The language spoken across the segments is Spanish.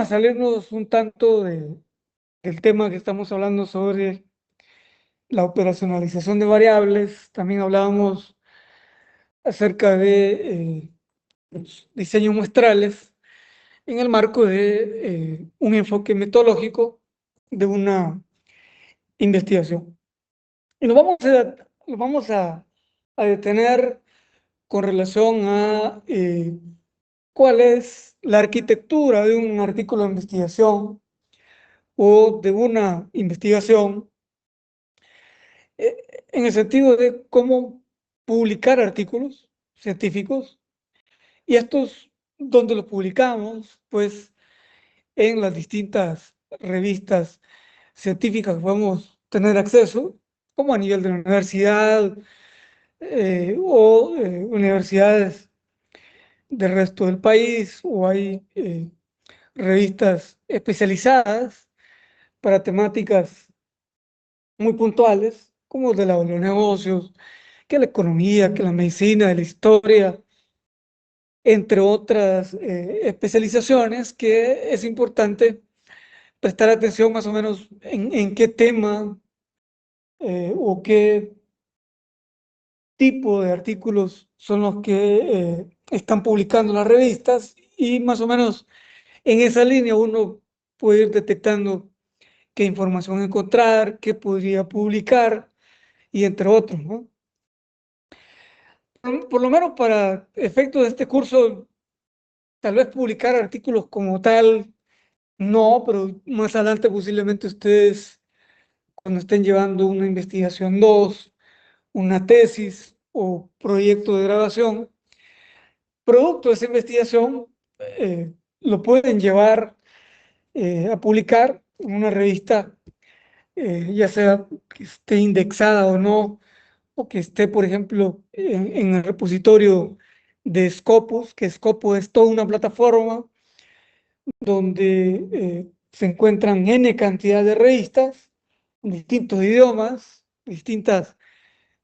salirnos un tanto del tema que estamos hablando sobre la operacionalización de variables. También hablábamos acerca de los diseños muestrales en el marco de un enfoque metodológico de una investigación. Y nos vamos a detener con relación a cuál es la arquitectura de un artículo de investigación o de una investigación, en el sentido de cómo publicar artículos científicos, y estos, donde los publicamos, pues en las distintas revistas científicas que podemos tener acceso, como a nivel de la universidad o universidades del resto del país, o hay revistas especializadas para temáticas muy puntuales, como de los negocios, que la economía, que la medicina, de la historia, entre otras especializaciones, que es importante prestar atención más o menos en qué tema o qué tipo de artículos son los que están publicando las revistas, y más o menos en esa línea uno puede ir detectando qué información encontrar, qué podría publicar, y entre otros, ¿no? Por lo menos para efectos de este curso, tal vez publicar artículos como tal, no, pero más adelante posiblemente ustedes, cuando estén llevando una investigación 2, una tesis o proyecto de grabación, producto de esa investigación, lo pueden llevar a publicar en una revista, ya sea que esté indexada o no, o que esté, por ejemplo, en el repositorio de Scopus, que Scopus es toda una plataforma donde se encuentran N cantidad de revistas, en distintos idiomas, distintas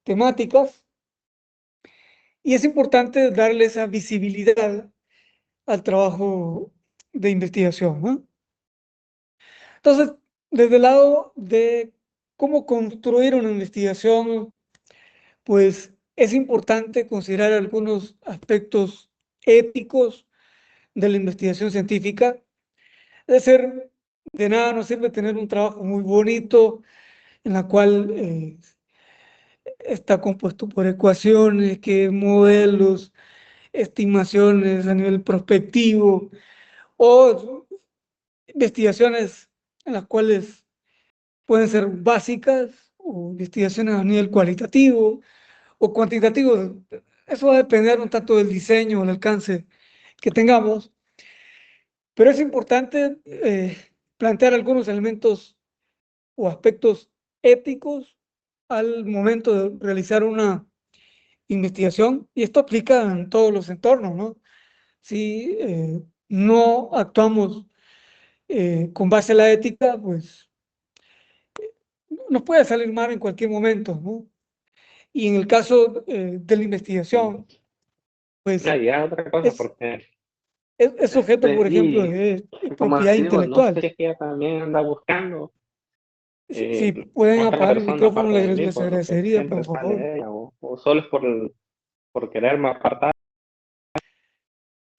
temáticas, y es importante darle esa visibilidad al trabajo de investigación, ¿no? Entonces, desde el lado de cómo construir una investigación, pues es importante considerar algunos aspectos éticos de la investigación científica. Es decir, de nada nos sirve tener un trabajo muy bonito en la cual está compuesto por ecuaciones, que modelos, estimaciones a nivel prospectivo, o investigaciones en las cuales pueden ser básicas, o investigaciones a nivel cualitativo o cuantitativo. Eso va a depender un tanto del diseño o el alcance que tengamos, pero es importante plantear algunos elementos o aspectos éticos al momento de realizar una investigación, y esto aplica en todos los entornos, ¿no? Si no actuamos con base a la ética, pues nos puede salir mal en cualquier momento, ¿no? Y en el caso de la investigación, pues Ya, otra cosa, es, porque es sujeto, por ejemplo, y de como propiedad así, bueno, no sé intelectual. si es que ella también anda buscando Si pueden otra apagar el persona micrófono, aparte de mí, les porque agradecería, por siempre favor. sale ella, o solo es por quererme apartar.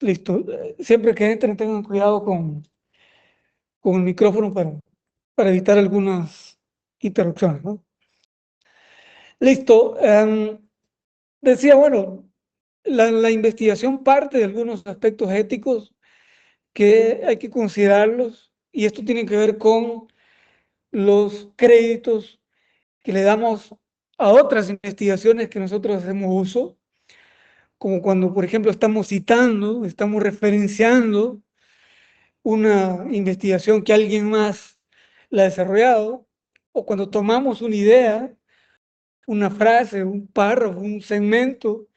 Listo. Siempre que entren, tengan cuidado con el micrófono para evitar algunas interrupciones, ¿no? Listo. Decía, bueno, la investigación parte de algunos aspectos éticos que hay que considerarlos, y esto tiene que ver con los créditos que le damos a otras investigaciones que nosotros hacemos uso, como cuando, por ejemplo, estamos citando, estamos referenciando una investigación que alguien más la ha desarrollado, o cuando tomamos una idea, una frase, un párrafo, un segmento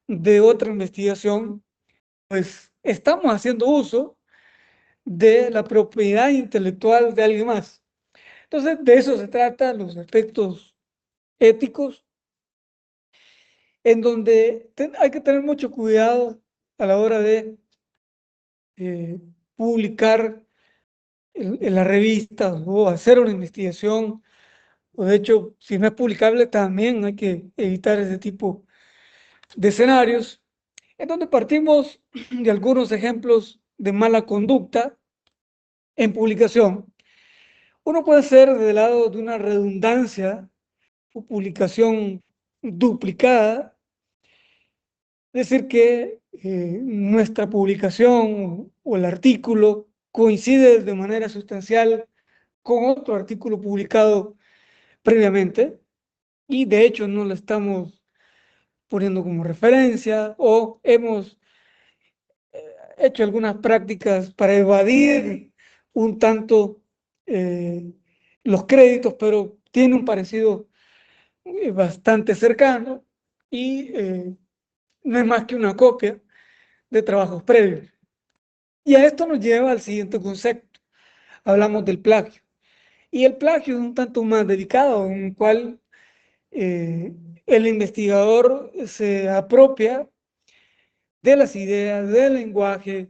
de otra investigación, pues estamos haciendo uso de la propiedad intelectual de alguien más. Entonces, de eso se trata los aspectos éticos, en donde hay que tener mucho cuidado a la hora de publicar en las revistas o hacer una investigación, o de hecho, si no es publicable, también hay que evitar ese tipo de escenarios, en donde partimos de algunos ejemplos de mala conducta en publicación. Uno puede ser del lado de una redundancia o publicación duplicada, es decir, que nuestra publicación o el artículo coincide de manera sustancial con otro artículo publicado previamente y de hecho no lo estamos poniendo como referencia o hemos hecho algunas prácticas para evadir un tanto eh, los créditos, pero tiene un parecido bastante cercano y no es más que una copia de trabajos previos. Y a esto nos lleva al siguiente concepto. Hablamos del plagio. Y el plagio es un tanto más delicado, en el cual eh, el investigador se apropia de las ideas, del lenguaje,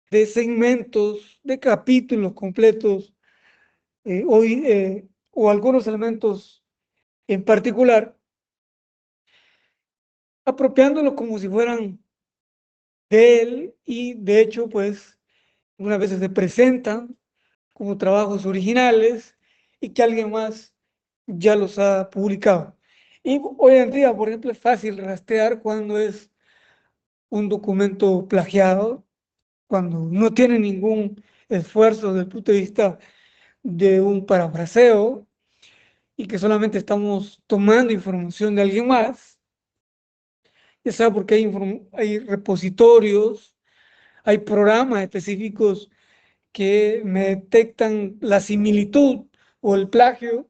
de segmentos, de capítulos completos o algunos elementos en particular, apropiándolos como si fueran de él y de hecho, pues, unas veces se presentan como trabajos originales y que alguien más ya los ha publicado. Y hoy en día, por ejemplo, es fácil rastrear cuando es un documento plagiado, cuando no tiene ningún esfuerzo desde el punto de vista de un parafraseo y que solamente estamos tomando información de alguien más, ya sea porque hay repositorios, hay programas específicos que me detectan la similitud o el plagio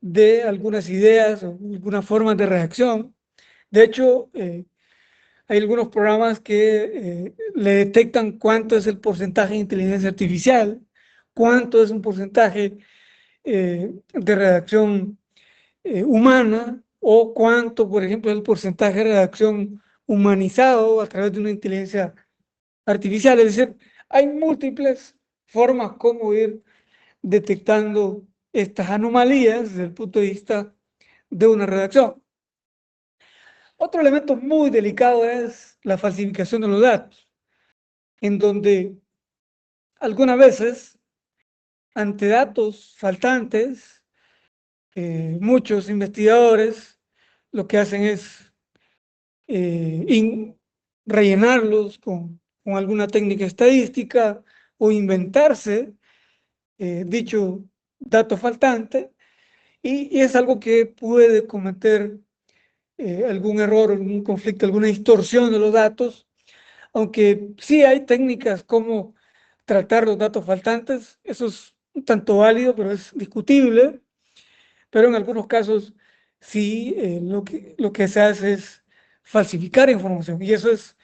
de algunas ideas o algunas formas de reacción. De hecho, hay algunos programas que le detectan cuánto es el porcentaje de inteligencia artificial, cuánto es un porcentaje de redacción humana o cuánto, por ejemplo, es el porcentaje de redacción humanizado a través de una inteligencia artificial. Es decir, hay múltiples formas como ir detectando estas anomalías desde el punto de vista de una redacción. Otro elemento muy delicado es la falsificación de los datos, en donde algunas veces, ante datos faltantes, muchos investigadores lo que hacen es rellenarlos con alguna técnica estadística o inventarse dicho dato faltante y es algo que puede cometer algún error, algún conflicto, alguna distorsión de los datos, aunque sí hay técnicas como tratar los datos faltantes, eso es un tanto válido, pero es discutible, pero en algunos casos sí lo que se hace es falsificar información y eso es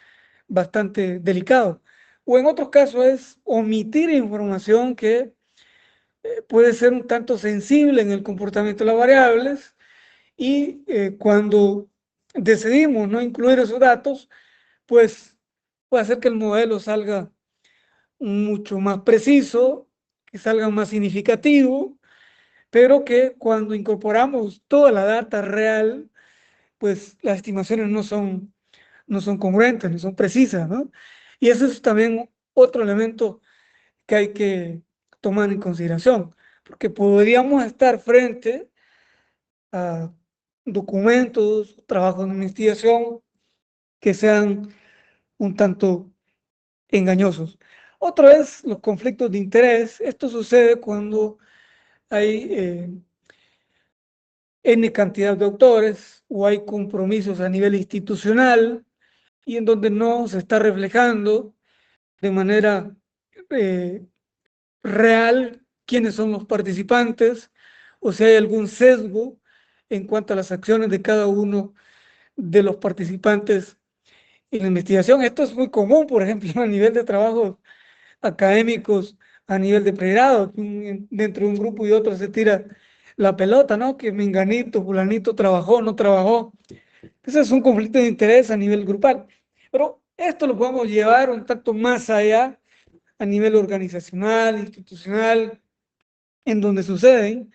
bastante delicado. O en otros casos es omitir información que puede ser un tanto sensible en el comportamiento de las variables y cuando decidimos no incluir esos datos, pues puede hacer que el modelo salga mucho más preciso, que salga más significativo, pero que cuando incorporamos toda la data real, pues las estimaciones no son congruentes, no son precisas, ¿no? Y eso es también otro elemento que hay que tomar en consideración, porque podríamos estar frente a documentos, trabajos de investigación que sean un tanto engañosos. Otro es los conflictos de interés. Esto sucede cuando hay N cantidad de autores o hay compromisos a nivel institucional y en donde no se está reflejando de manera eh, real quiénes son los participantes o si hay algún sesgo en cuanto a las acciones de cada uno de los participantes en la investigación. Esto es muy común, por ejemplo, a nivel de trabajos académicos, a nivel de pregrado, dentro de un grupo y otro se tira la pelota, ¿no? Que menganito, fulanito trabajó, no trabajó. Ese es un conflicto de interés a nivel grupal. Pero esto lo podemos llevar un tanto más allá a nivel organizacional, institucional, en donde suceden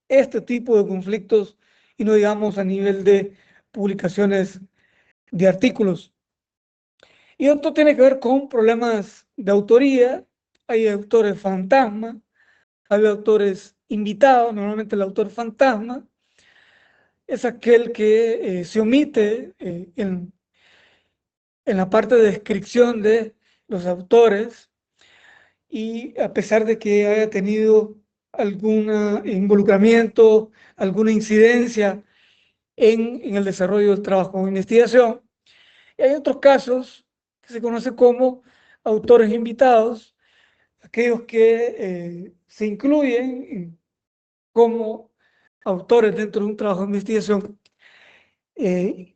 este tipo de conflictos y no digamos a nivel de publicaciones de artículos. Y otro tiene que ver con problemas de autoría. Hay autores fantasma, hay autores invitados. Normalmente el autor fantasma es aquel que se omite en la parte de descripción de los autores y a pesar de que haya tenido algún involucramiento, alguna incidencia en el desarrollo del trabajo de investigación. Y hay otros casos que se conocen como autores invitados, aquellos que se incluyen como autores dentro de un trabajo de investigación,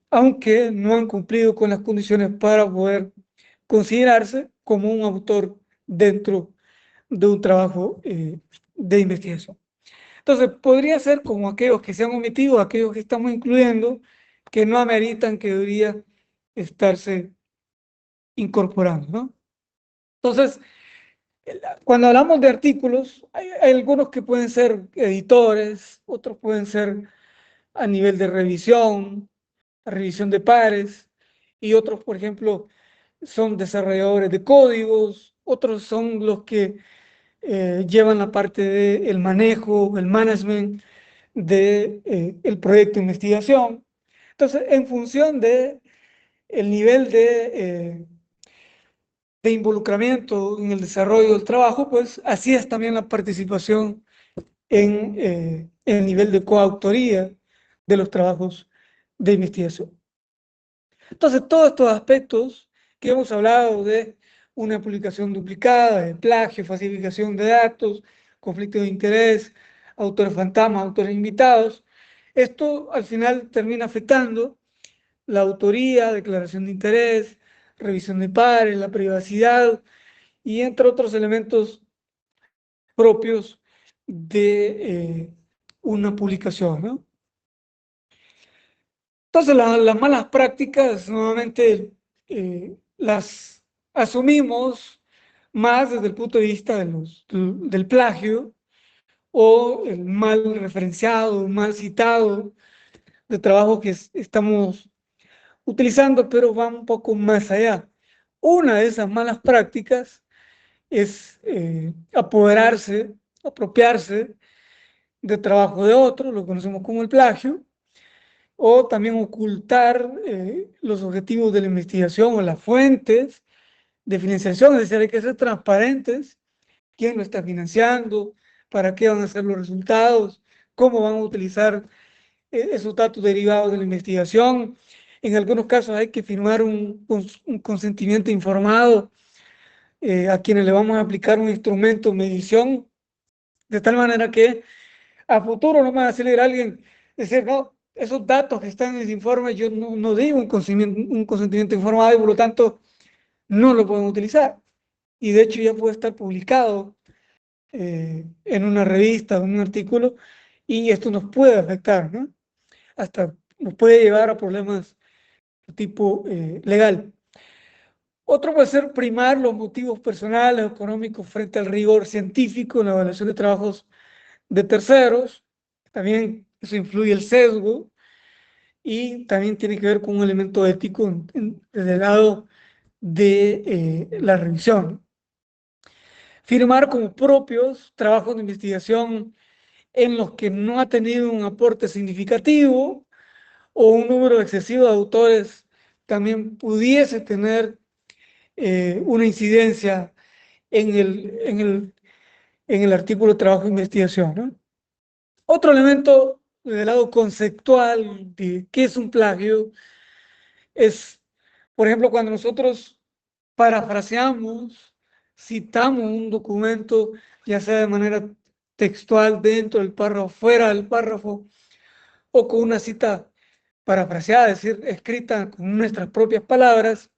aunque no han cumplido con las condiciones para poder considerarse como un autor dentro de un trabajo de investigación. Entonces, podría ser como aquellos que se han omitido, aquellos que estamos incluyendo, que no ameritan que debería estarse incorporando, ¿no? Entonces, cuando hablamos de artículos, hay algunos que pueden ser editores, otros pueden ser a nivel de revisión de pares, y otros, por ejemplo, son desarrolladores de códigos, otros son los que llevan la parte del manejo, el management del proyecto de investigación. Entonces, en función de el nivel de involucramiento en el desarrollo del trabajo, pues así es también la participación en el nivel de coautoría de los trabajos de investigación. Entonces, todos estos aspectos que hemos hablado de una publicación duplicada, de plagio, falsificación de datos, conflicto de interés, autores fantasmas, autores invitados, esto al final termina afectando la autoría, declaración de interés, revisión de pares, la privacidad y entre otros elementos propios de una publicación, ¿no? Entonces, las malas prácticas nuevamente las asumimos más desde el punto de vista del plagio o el mal referenciado, mal citado de trabajo que estamos utilizando, pero va un poco más allá. Una de esas malas prácticas es apoderarse, apropiarse de trabajo de otro, lo conocemos como el plagio, o también ocultar los objetivos de la investigación o las fuentes de financiación, es decir, hay que ser transparentes, quién lo está financiando, para qué van a ser los resultados, cómo van a utilizar esos datos derivados de la investigación. En algunos casos hay que firmar un consentimiento informado a quienes le vamos a aplicar un instrumento de medición, de tal manera que a futuro no me va a salir alguien decir, no, esos datos que están en ese informe, yo no digo un consentimiento informado y por lo tanto no lo pueden utilizar. Y de hecho ya puede estar publicado en una revista o en un artículo y esto nos puede afectar, ¿no? Hasta nos puede llevar a problemas de tipo legal. Otro puede ser primar los motivos personales o económicos frente al rigor científico en la evaluación de trabajos de terceros. También eso influye el sesgo y también tiene que ver con un elemento ético desde el lado de la revisión. Firmar como propios trabajos de investigación en los que no ha tenido un aporte significativo o un número excesivo de autores también pudiese tener una incidencia en el artículo de trabajo de investigación, ¿no? Otro elemento del lado conceptual de qué es un plagio es, por ejemplo, cuando nosotros parafraseamos, citamos un documento, ya sea de manera textual dentro del párrafo, fuera del párrafo, o con una cita parafraseada, es decir, escrita con nuestras propias palabras,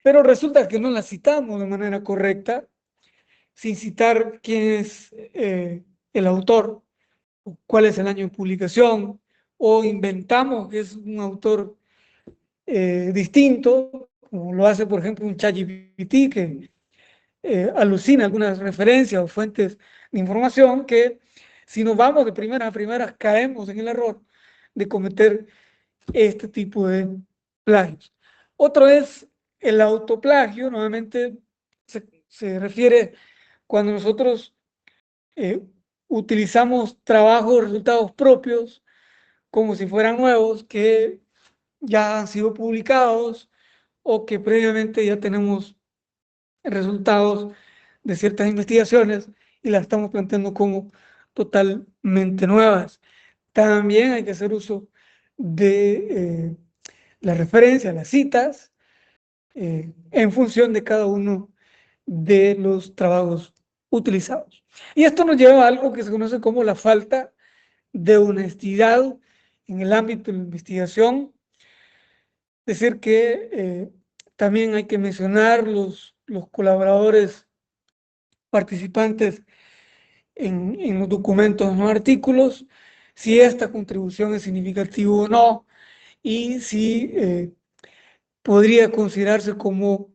pero resulta que no la citamos de manera correcta, sin citar quién es el autor, cuál es el año de publicación, o inventamos que es un autor distinto, como lo hace, por ejemplo, un ChatGPT, que alucina algunas referencias o fuentes de información que si nos vamos de primeras a primeras caemos en el error de cometer este tipo de plagios. Otro es el autoplagio, nuevamente se refiere cuando nosotros eh, utilizamos trabajos, resultados propios como si fueran nuevos que ya han sido publicados o que previamente ya tenemos resultados de ciertas investigaciones y las estamos planteando como totalmente nuevas. También hay que hacer uso de la referencia, las citas, en función de cada uno de los trabajos utilizados. Y esto nos lleva a algo que se conoce como la falta de honestidad en el ámbito de la investigación. Decir que también hay que mencionar los colaboradores participantes en los documentos, en los artículos, si esta contribución es significativa o no, y si podría considerarse como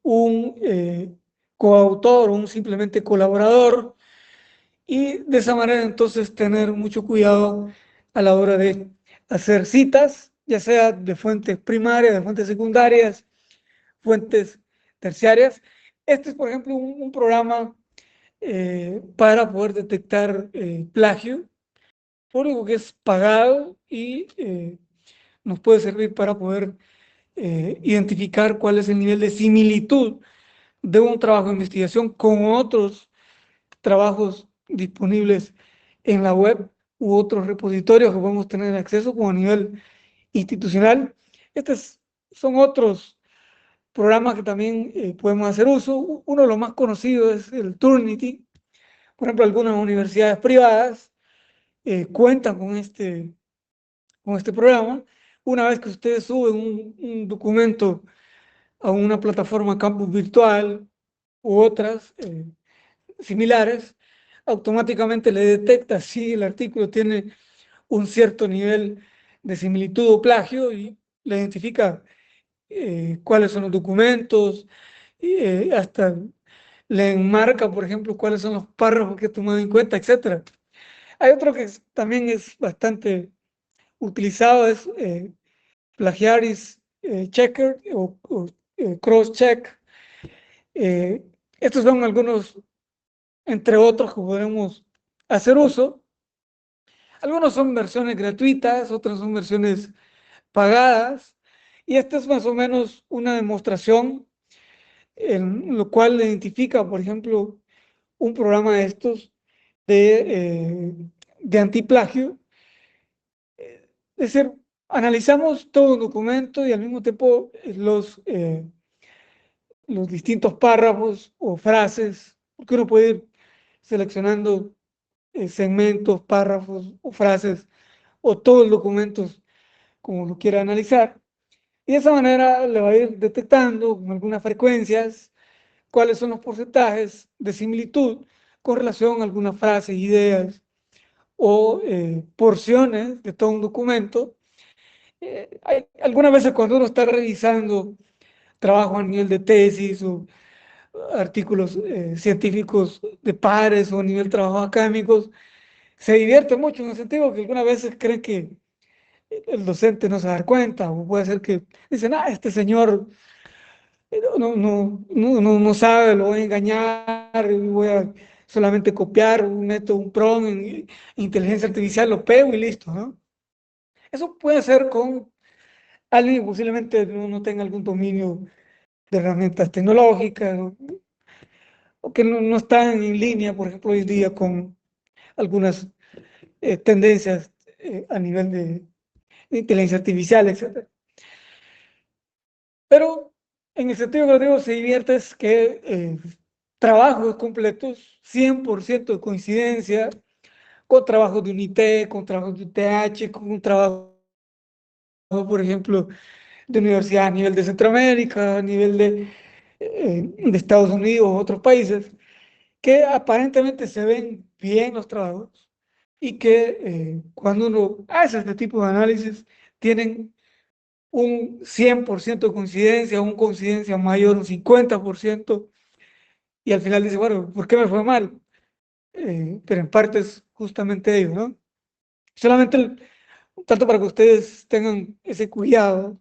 un coautor o un simplemente colaborador, y de esa manera entonces tener mucho cuidado a la hora de hacer citas, ya sea de fuentes primarias, de fuentes secundarias, fuentes terciarias. Este es, por ejemplo, un programa para poder detectar plagio, público que es pagado y nos puede servir para poder identificar cuál es el nivel de similitud de un trabajo de investigación con otros trabajos disponibles en la web u otros repositorios que podemos tener acceso como a nivel institucional. Estos son otros programas que también podemos hacer uso. Uno de los más conocidos es el Turnitin. Por ejemplo, algunas universidades privadas cuentan con este programa. Una vez que ustedes suben un documento a una plataforma campus virtual u otras similares, automáticamente le detecta si el artículo tiene un cierto nivel de similitud o plagio y le identifica cuáles son los documentos, hasta le enmarca, por ejemplo, cuáles son los párrafos que he tomado en cuenta, etcétera. Hay otro que también es bastante utilizado, es Plagiaris Checker o Cross-Check. Eh, Estos son algunos, entre otros, que podemos hacer uso. Algunos son versiones gratuitas, otras son versiones pagadas. Y esta es más o menos una demostración en lo cual identifica, por ejemplo, un programa de estos de antiplagio. Es decir, analizamos todo un documento y al mismo tiempo los distintos párrafos o frases, porque uno puede ir seleccionando segmentos, párrafos o frases o todo el documento como lo quiera analizar. Y de esa manera le va a ir detectando con algunas frecuencias cuáles son los porcentajes de similitud con relación a algunas frases, ideas o porciones de todo un documento. Algunas veces cuando uno está revisando trabajo a nivel de tesis o artículos científicos de pares o a nivel de trabajos académicos, se divierte mucho en el sentido que algunas veces creen que el docente no se va a dar cuenta, o puede ser que dicen, este señor no sabe, lo voy a engañar, y voy a solamente copiar, meto un prompt en inteligencia artificial, lo pego y listo, ¿no? Eso puede ser con alguien que posiblemente no tenga algún dominio de herramientas tecnológicas o que no están en línea, por ejemplo, hoy día con algunas tendencias a nivel de inteligencia artificial, etcétera. Pero en el sentido que lo digo, se divierte es que trabajos completos, 100% de coincidencia, con trabajos de UNIT, con trabajos de UTH, con un trabajo, por ejemplo, de universidad a nivel de Centroamérica, a nivel de Estados Unidos, otros países, que aparentemente se ven bien los trabajos y que cuando uno hace este tipo de análisis tienen un 100% de coincidencia, una coincidencia mayor, un 50%, y al final dice, bueno, ¿por qué me fue mal? Pero en parte es justamente ello, ¿no? Solamente tanto para que ustedes tengan ese cuidado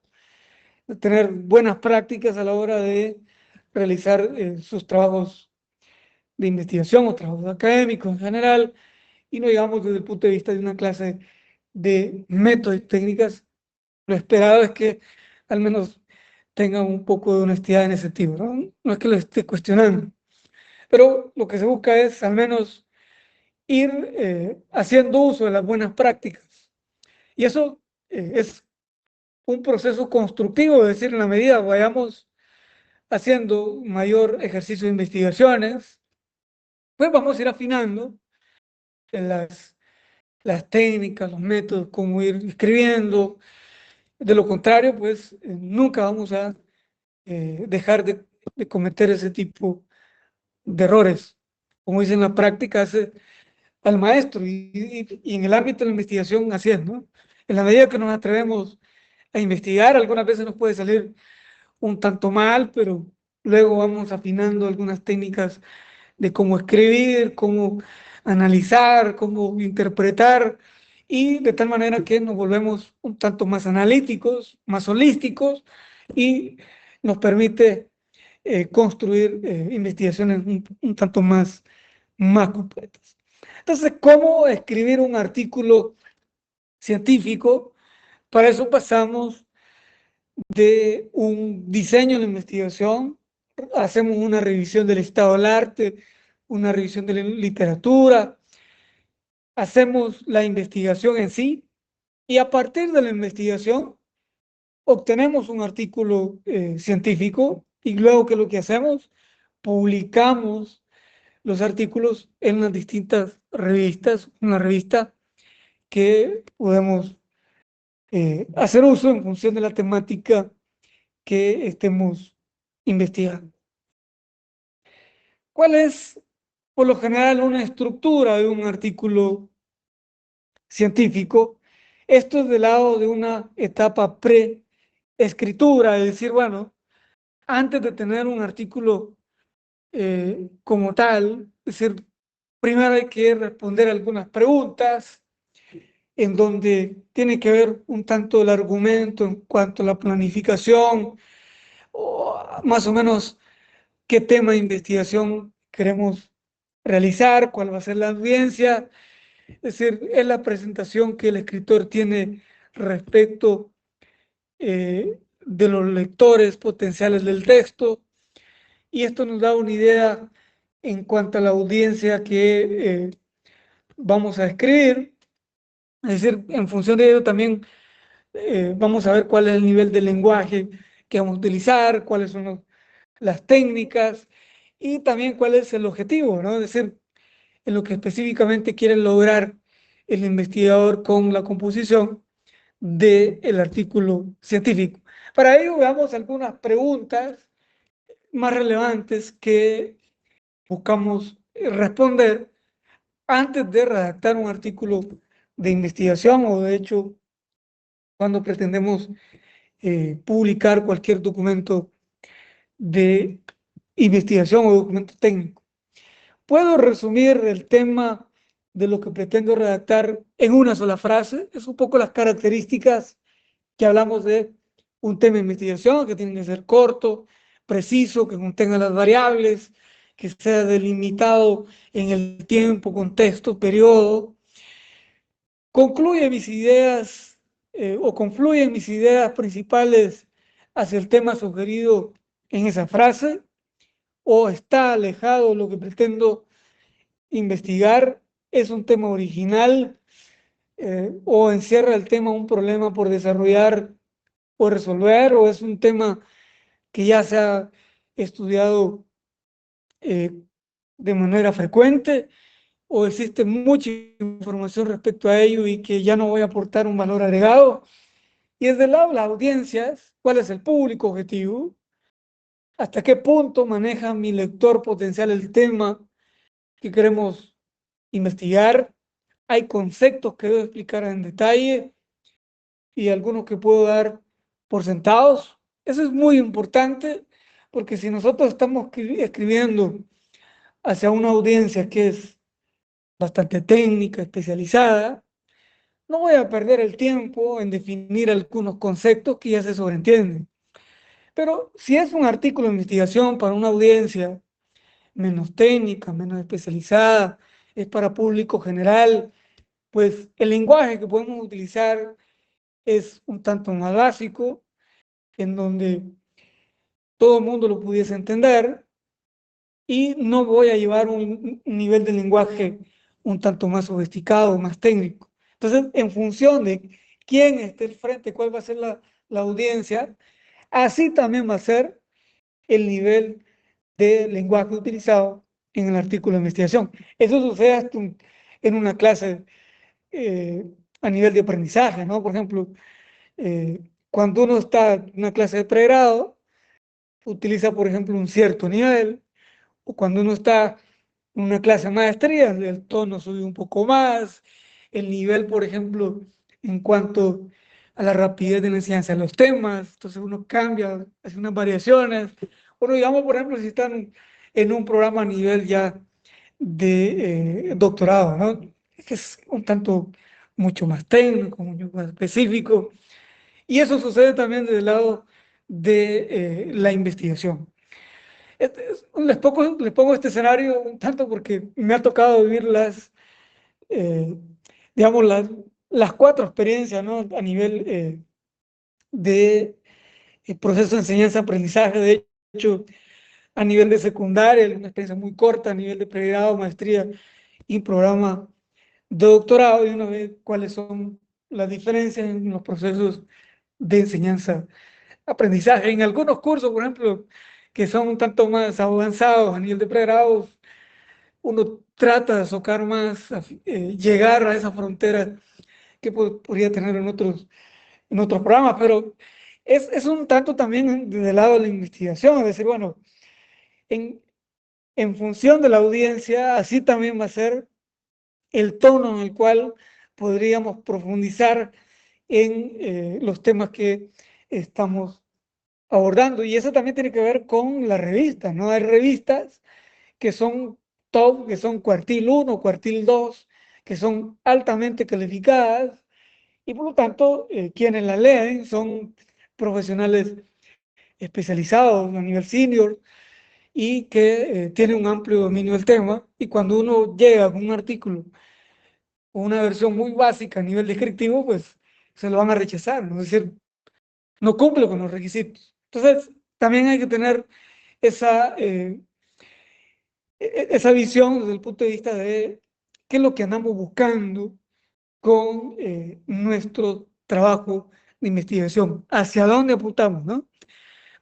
de tener buenas prácticas a la hora de realizar sus trabajos de investigación o trabajos académicos en general, y no digamos desde el punto de vista de una clase de métodos y técnicas. Lo esperado es que al menos tengan un poco de honestidad en ese sentido, ¿no? No es que lo esté cuestionando, pero lo que se busca es al menos ir haciendo uso de las buenas prácticas. Y eso es un proceso constructivo, es decir, en la medida vayamos haciendo mayor ejercicio de investigaciones, pues vamos a ir afinando en las técnicas, los métodos, cómo ir escribiendo. De lo contrario, pues nunca vamos a dejar de cometer ese tipo de errores. Como dice en la práctica, hace al maestro y en el ámbito de la investigación así es, ¿no? En la medida que nos atrevemos a investigar, algunas veces nos puede salir un tanto mal, pero luego vamos afinando algunas técnicas de cómo escribir, cómo analizar, cómo interpretar, y de tal manera que nos volvemos un tanto más analíticos, más holísticos, y nos permite construir investigaciones un tanto más completas. Entonces, ¿cómo escribir un artículo científico? Para eso pasamos de un diseño de investigación, hacemos una revisión del estado del arte, una revisión de la literatura, hacemos la investigación en sí, y a partir de la investigación obtenemos un artículo científico, y luego, ¿qué es lo que hacemos? Publicamos los artículos en las distintas revistas, una revista que podemos hacer uso en función de la temática que estemos investigando. ¿Cuál es, por lo general, una estructura de un artículo científico? Esto es del lado de una etapa pre-escritura, es decir, bueno, antes de tener un artículo como tal, es decir, primero hay que responder algunas preguntas en donde tiene que ver un tanto el argumento en cuanto a la planificación, o más o menos qué tema de investigación queremos realizar, cuál va a ser la audiencia, es decir, es la presentación que el escritor tiene respecto de los lectores potenciales del texto, y esto nos da una idea en cuanto a la audiencia que vamos a escribir, es decir, en función de ello también vamos a ver cuál es el nivel de lenguaje que vamos a utilizar, cuáles son las técnicas y también cuál es el objetivo, ¿no? Es decir, en lo que específicamente quiere lograr el investigador con la composición del artículo científico. Para ello veamos algunas preguntas más relevantes que buscamos responder antes de redactar un artículo de investigación, o de hecho cuando pretendemos publicar cualquier documento de investigación o documento técnico. Puedo resumir el tema de lo que pretendo redactar en una sola frase. Es un poco las características que hablamos de un tema de investigación, que tiene que ser corto, preciso, que contenga las variables, que sea delimitado en el tiempo, contexto, periodo. Concluye mis ideas o confluyen mis ideas principales hacia el tema sugerido en esa frase, o está alejado de lo que pretendo investigar, es un tema original, o encierra el tema un problema por desarrollar o resolver, o es un tema que ya se ha estudiado eh, de manera frecuente, o existe mucha información respecto a ello y que ya no voy a aportar un valor agregado. Y desde el lado de las audiencias, ¿cuál es el público objetivo? ¿Hasta qué punto maneja mi lector potencial el tema que queremos investigar? Hay conceptos que debo explicar en detalle y algunos que puedo dar por sentados. Eso es muy importante, porque si nosotros estamos escribiendo hacia una audiencia que es bastante técnica, especializada, no voy a perder el tiempo en definir algunos conceptos que ya se sobreentienden. Pero si es un artículo de investigación para una audiencia menos técnica, menos especializada, es para público general, pues el lenguaje que podemos utilizar es un tanto más básico, en donde todo el mundo lo pudiese entender, y no voy a llevar un nivel de lenguaje un tanto más sofisticado, más técnico. Entonces, en función de quién esté al frente, cuál va a ser la audiencia, así también va a ser el nivel de lenguaje utilizado en el artículo de investigación. Eso sucede hasta en una clase eh, a nivel de aprendizaje, ¿no? Por ejemplo, cuando uno está en una clase de pregrado, utiliza, por ejemplo, un cierto nivel, o cuando uno está en una clase de maestría, el tono sube un poco más, el nivel, por ejemplo, en cuanto a la rapidez de la enseñanza de los temas, entonces uno cambia, hace unas variaciones. Bueno, digamos, por ejemplo, si están en un programa a nivel ya de doctorado, ¿no? Que es un tanto mucho más técnico, mucho más específico, y eso sucede también desde el lado de la investigación. Les pongo este escenario un tanto porque me ha tocado vivir eh, digamos, las cuatro experiencias, ¿no? A nivel de proceso de enseñanza-aprendizaje. De hecho, a nivel de secundaria, una experiencia muy corta, a nivel de pregrado, maestría y programa de doctorado, y una vez cuáles son las diferencias en los procesos de enseñanza-aprendizaje. En algunos cursos, por ejemplo, que son un tanto más avanzados a nivel de pregrado, uno trata de socar más, llegar a esa frontera que podría tener en otros programas, pero es un tanto también del lado de la investigación, es decir, bueno, en, en función de la audiencia, así también va a ser el tono en el cual podríamos profundizar en los temas que estamos abordando. Y eso también tiene que ver con las revistas, ¿no? Hay revistas que son top, que son cuartil 1, cuartil 2, que son altamente calificadas, y por lo tanto quienes las leen son profesionales especializados a nivel senior y que tienen un amplio dominio del tema. Y cuando uno llega con un artículo o una versión muy básica a nivel descriptivo, pues se lo van a rechazar, ¿no? Es decir, no cumple con los requisitos. Entonces, también hay que tener esa, esa visión desde el punto de vista de qué es lo que andamos buscando con nuestro trabajo de investigación, hacia dónde apuntamos, ¿no?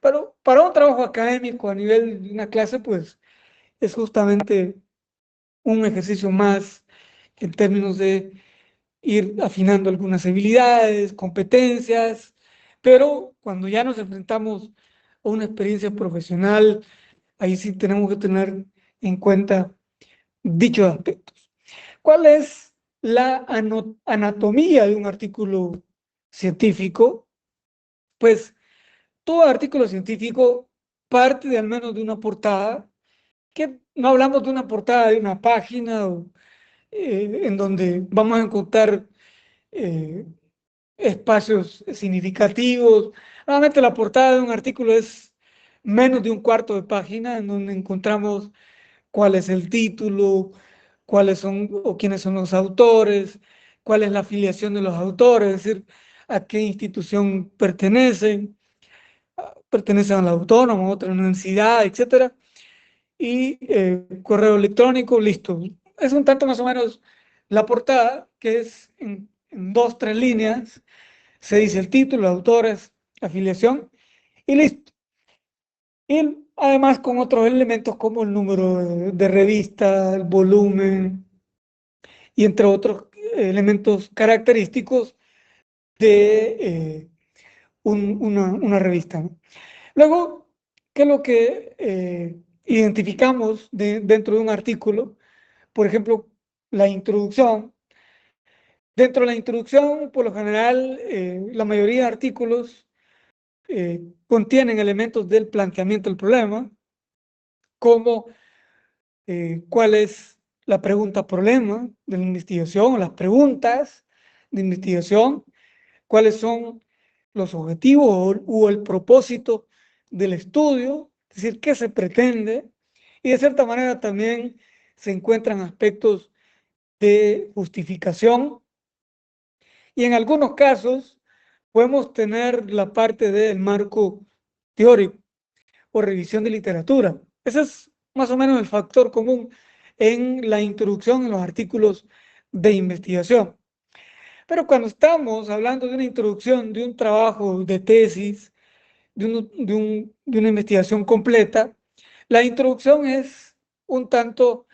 Pero para un trabajo académico a nivel de una clase, pues es justamente un ejercicio más en términos de ir afinando algunas habilidades, competencias, pero cuando ya nos enfrentamos a una experiencia profesional, ahí sí tenemos que tener en cuenta dichos aspectos. ¿Cuál es la anatomía de un artículo científico? Pues todo artículo científico parte de al menos de una portada, que no hablamos de una portada de una página en donde vamos a encontrar eh, espacios significativos. Normalmente la portada de un artículo es menos de un cuarto de página, en donde encontramos cuál es el título, cuáles son o quiénes son los autores, cuál es la afiliación de los autores, es decir, a qué institución pertenecen a la autónoma, a otra universidad, etcétera, y correo electrónico, listo. Es un tanto más o menos la portada, que es en dos, tres líneas, se dice el título, autores, afiliación, y listo. Y además con otros elementos como el número de revista, el volumen, y entre otros elementos característicos de una revista, ¿no? Luego, ¿qué es lo que identificamos dentro de un artículo? Por ejemplo, la introducción. Dentro de la introducción, por lo general, la mayoría de artículos contienen elementos del planteamiento del problema, como cuál es la pregunta problema de la investigación, las preguntas de investigación, cuáles son los objetivos o el propósito del estudio, es decir, qué se pretende, y de cierta manera también se encuentran aspectos de justificación, y en algunos casos podemos tener la parte del marco teórico o revisión de literatura. Ese es más o menos el factor común en la introducción en los artículos de investigación. Pero cuando estamos hablando de una introducción, de un trabajo de tesis, de una investigación completa, la introducción es un tanto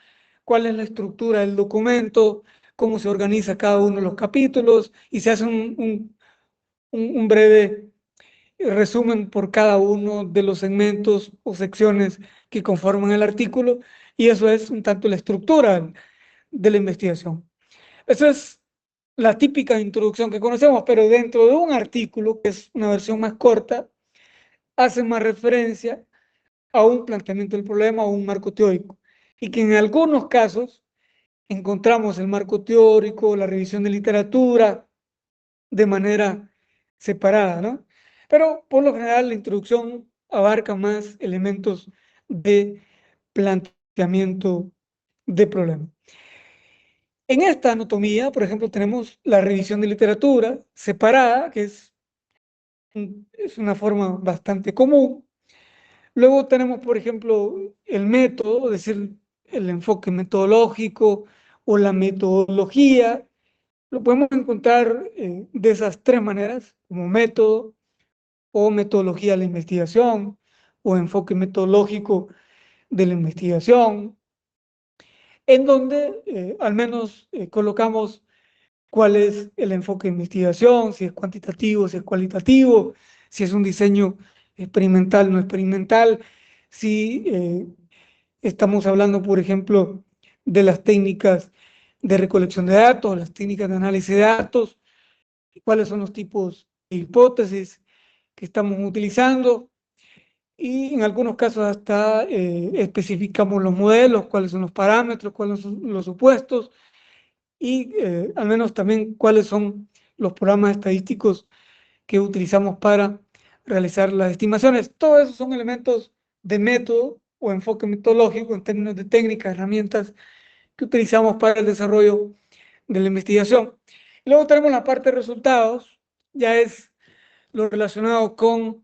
cuál es la estructura del documento, cómo se organiza cada uno de los capítulos y se hace un breve resumen por cada uno de los segmentos o secciones que conforman el artículo, y eso es un tanto la estructura de la investigación. Eso es la típica introducción que conocemos, pero dentro de un artículo, que es una versión más corta, hace más referencia a un planteamiento del problema o un marco teórico, y que en algunos casos encontramos el marco teórico, la revisión de literatura, de manera separada, ¿no? Pero por lo general la introducción abarca más elementos de planteamiento de problema. En esta anatomía, por ejemplo, tenemos la revisión de literatura separada, que es una forma bastante común. Luego tenemos, por ejemplo, el método, es decir, el enfoque metodológico o la metodología. Lo podemos encontrar de esas tres maneras, como método o metodología de la investigación o enfoque metodológico de la investigación, en donde al menos colocamos cuál es el enfoque de investigación, si es cuantitativo, si es cualitativo, si es un diseño experimental, no experimental, si estamos hablando, por ejemplo, de las técnicas de recolección de datos, las técnicas de análisis de datos, cuáles son los tipos de hipótesis que estamos utilizando, y en algunos casos hasta especificamos los modelos, cuáles son los parámetros, cuáles son los supuestos, y al menos también cuáles son los programas estadísticos que utilizamos para realizar las estimaciones. Todos esos son elementos de método o enfoque metodológico en términos de técnicas, herramientas que utilizamos para el desarrollo de la investigación. Y luego tenemos la parte de resultados, ya es lo relacionado con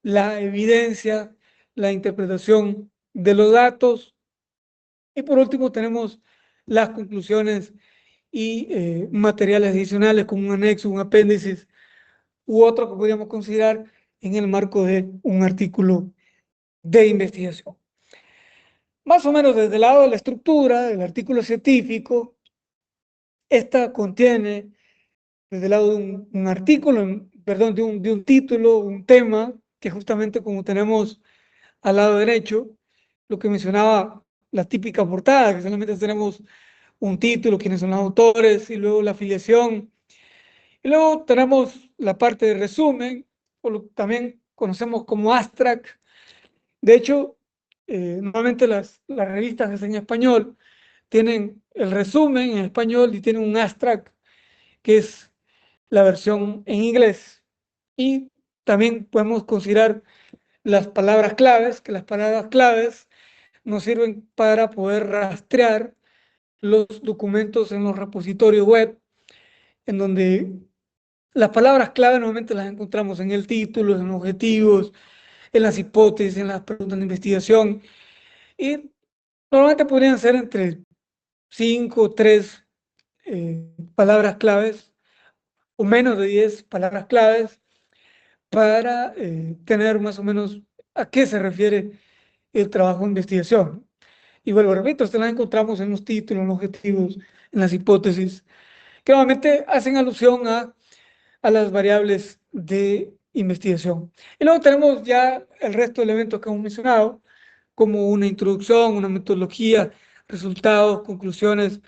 la evidencia, la interpretación de los datos. Y por último tenemos las conclusiones y materiales adicionales como un anexo, un apéndice u otro que podríamos considerar en el marco de un artículo de investigación. Más o menos desde el lado de la estructura del artículo científico, esta contiene desde el lado de un artículo, perdón, de un título, un tema, que justamente como tenemos al lado derecho, lo que mencionaba, la típica portada, que solamente tenemos un título, quiénes son los autores, y luego la afiliación. Y luego tenemos la parte de resumen, o lo que también conocemos como abstract. De hecho, normalmente las revistas que en español tienen el resumen en español y tienen un abstract, que es la versión en inglés. Y también podemos considerar las palabras claves, que las palabras claves nos sirven para poder rastrear los documentos en los repositorios web, en donde las palabras clave normalmente las encontramos en el título, en los objetivos, en las hipótesis, en las preguntas de investigación, y normalmente podrían ser entre 5 o 3 palabras claves o menos de 10 palabras claves para tener más o menos a qué se refiere el trabajo de investigación. Y vuelvo, repito, estas las encontramos en los títulos, en los objetivos, en las hipótesis, que normalmente hacen alusión a las variables de investigación. Y luego tenemos ya el resto de elementos que hemos mencionado, como una introducción, una metodología, resultados, conclusiones,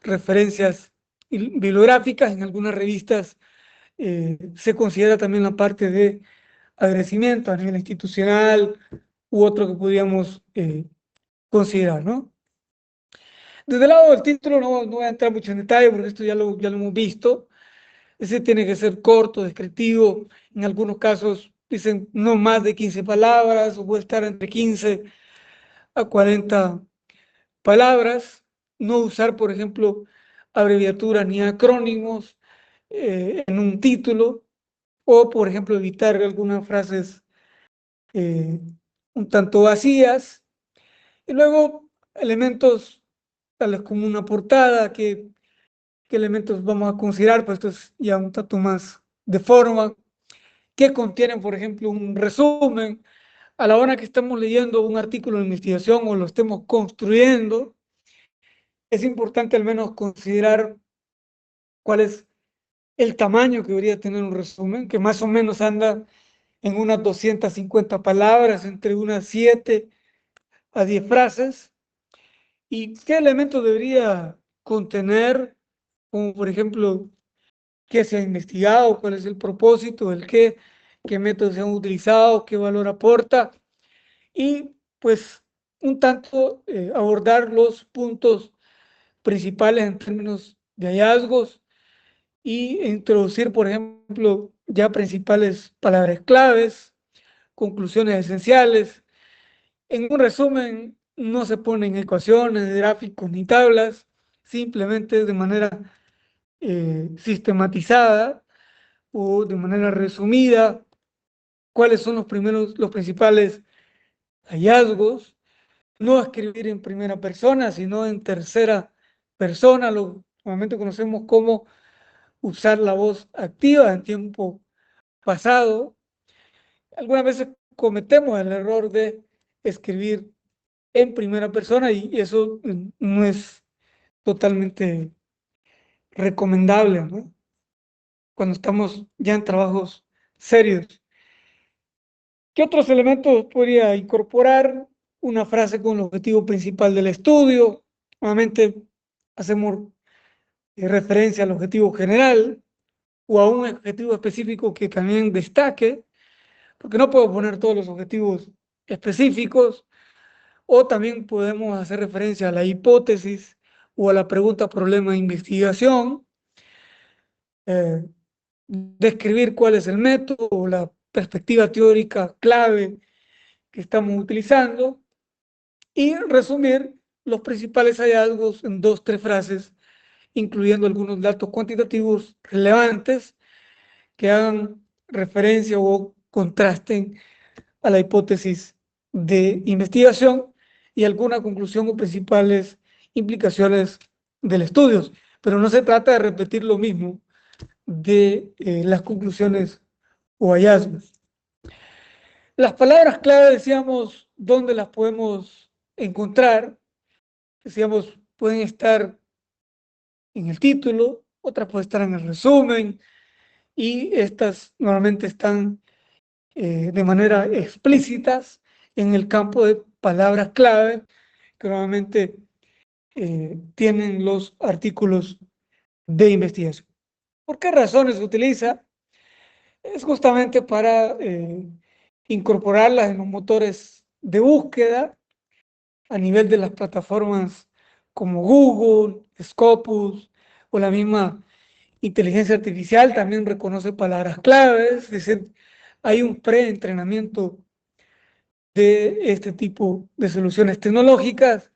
referencias bibliográficas. En algunas revistas se considera también la parte de agradecimiento a nivel institucional u otro que podríamos considerar, ¿no? Desde el lado del título no voy a entrar mucho en detalle porque esto ya lo hemos visto. Ese tiene que ser corto, descriptivo. En algunos casos dicen no más de 15 palabras o puede estar entre 15 a 40 palabras. No usar, por ejemplo, abreviaturas ni acrónimos en un título o, por ejemplo, evitar algunas frases eh, un tanto vacías. Y luego elementos tales como una portada, qué elementos vamos a considerar, pues esto es ya un tanto más de forma, que contienen, por ejemplo, un resumen. A la hora que estamos leyendo un artículo de investigación o lo estemos construyendo, es importante al menos considerar cuál es el tamaño que debería tener un resumen, que más o menos anda en unas 250 palabras, entre unas 7 a 10 frases, y qué elementos debería contener, como por ejemplo, qué se ha investigado, cuál es el propósito, el qué métodos se han utilizado, qué valor aporta, y pues un tanto abordar los puntos principales en términos de hallazgos y introducir, por ejemplo, ya principales palabras claves, conclusiones esenciales. En un resumen, no se ponen ecuaciones, gráficos ni tablas, simplemente de manera sistematizada o de manera resumida, cuáles son los principales hallazgos, no escribir en primera persona, sino en tercera persona, lo normalmente conocemos como usar la voz activa en tiempo pasado. Algunas veces cometemos el error de escribir en primera persona y eso no es totalmente recomendable, ¿no? Cuando estamos ya en trabajos serios. ¿Qué otros elementos podría incorporar? Una frase con el objetivo principal del estudio. Nuevamente hacemos referencia al objetivo general o a un objetivo específico que también destaque, porque no puedo poner todos los objetivos específicos, o también podemos hacer referencia a la hipótesis o a la pregunta problema de investigación, eh, describir cuál es el método o la perspectiva teórica clave que estamos utilizando y resumir los principales hallazgos en dos, tres frases, incluyendo algunos datos cuantitativos relevantes que hagan referencia o contrasten a la hipótesis de investigación y alguna conclusión o principales implicaciones del estudio. Pero no se trata de repetir lo mismo de las conclusiones o hallazgos. Las palabras clave, decíamos, ¿dónde las podemos encontrar? Decíamos, pueden estar en el título, otras pueden estar en el resumen, y estas normalmente están de manera explícitas en el campo de palabras clave que normalmente tienen los artículos de investigación. ¿Por qué razones se utiliza? Es justamente para incorporarlas en los motores de búsqueda a nivel de las plataformas como Google, Scopus o la misma inteligencia artificial también reconoce palabras claves, es decir, hay un preentrenamiento de este tipo de soluciones tecnológicas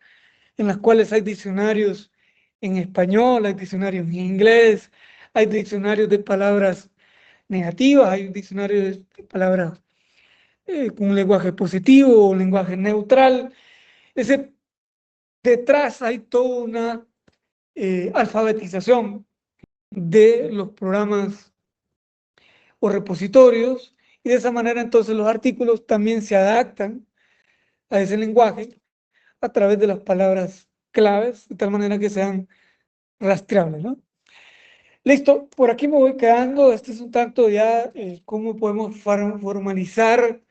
en las cuales hay diccionarios en español, hay diccionarios en inglés, hay diccionarios de palabras negativas, hay diccionarios de palabras con un lenguaje positivo o lenguaje neutral. Es decir, detrás hay toda una alfabetización de los programas o repositorios y de esa manera entonces los artículos también se adaptan a ese lenguaje a través de las palabras claves, de tal manera que sean rastreables, ¿no? Listo, por aquí me voy quedando. Este es un tanto ya cómo podemos formalizar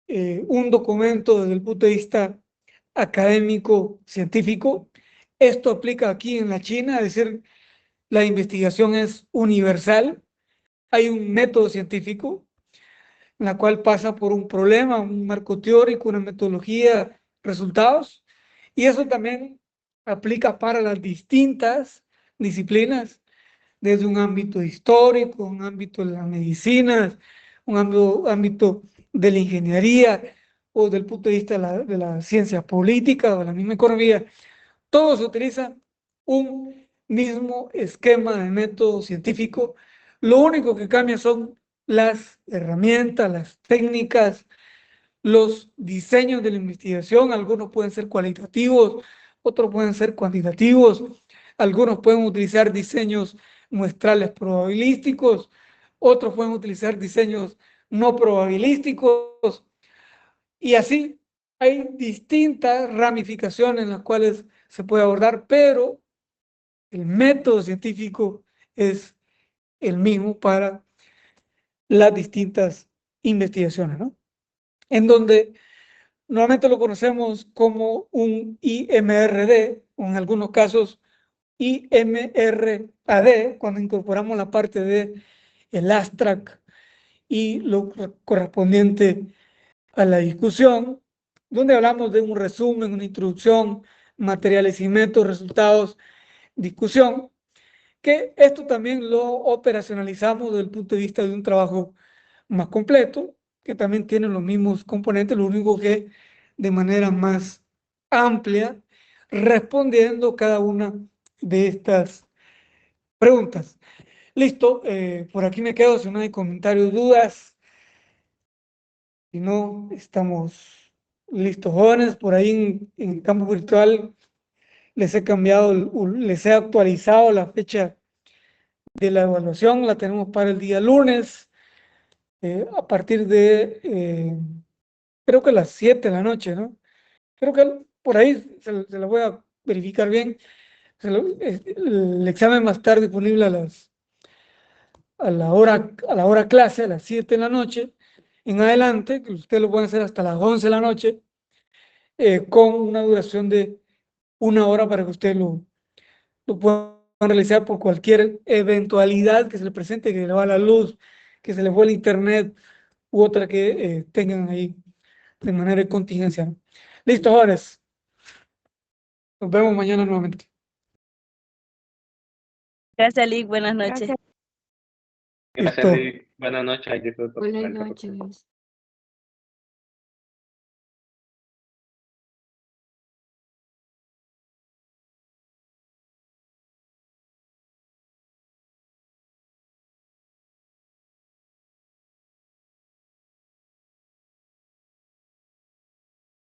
un documento desde el punto de vista académico, científico. Esto aplica aquí en la China, es decir, la investigación es universal. Hay un método científico en la cual pasa por un problema, un marco teórico, una metodología, resultados. Y eso también aplica para las distintas disciplinas, desde un ámbito histórico, un ámbito de la medicina, un ámbito de la ingeniería o del punto de vista de la ciencia política o de la misma economía. Todo se utiliza un mismo esquema de método científico. Lo único que cambia son las herramientas, las técnicas, los diseños de la investigación. Algunos pueden ser cualitativos, otros pueden ser cuantitativos, algunos pueden utilizar diseños muestrales probabilísticos, otros pueden utilizar diseños no probabilísticos, y así hay distintas ramificaciones en las cuales se puede abordar, pero el método científico es el mismo para las distintas investigaciones, ¿no? En donde normalmente lo conocemos como un IMRD, o en algunos casos IMRAD, cuando incorporamos la parte de el abstract y lo correspondiente a la discusión, donde hablamos de un resumen, una introducción, materiales y métodos, resultados, discusión, que esto también lo operacionalizamos desde el punto de vista de un trabajo más completo, que también tiene los mismos componentes, lo único que de manera más amplia, respondiendo cada una de estas preguntas. Listo, por aquí me quedo, si no hay comentarios, dudas, si no, estamos listos, jóvenes. Por ahí en el campo virtual les he cambiado, les he actualizado la fecha de la evaluación, la tenemos para el día lunes, a partir de, creo que las 7 de la noche, ¿no? Creo que por ahí se la voy a verificar bien. El examen va a estar disponible a la hora clase, a las 7 de la noche, en adelante, que ustedes lo pueden hacer hasta las 11 de la noche, con una duración de 1 hora para que ustedes lo puedan realizar por cualquier eventualidad que se les presente, que le va la luz, que se les fue el internet u otra que tengan ahí de manera de contingencia, ¿no? Listo, jóvenes. Nos vemos mañana nuevamente. Gracias, Lick. Buenas noches. Gracias, Listo. Lick. Buenas noches. Buenas noches.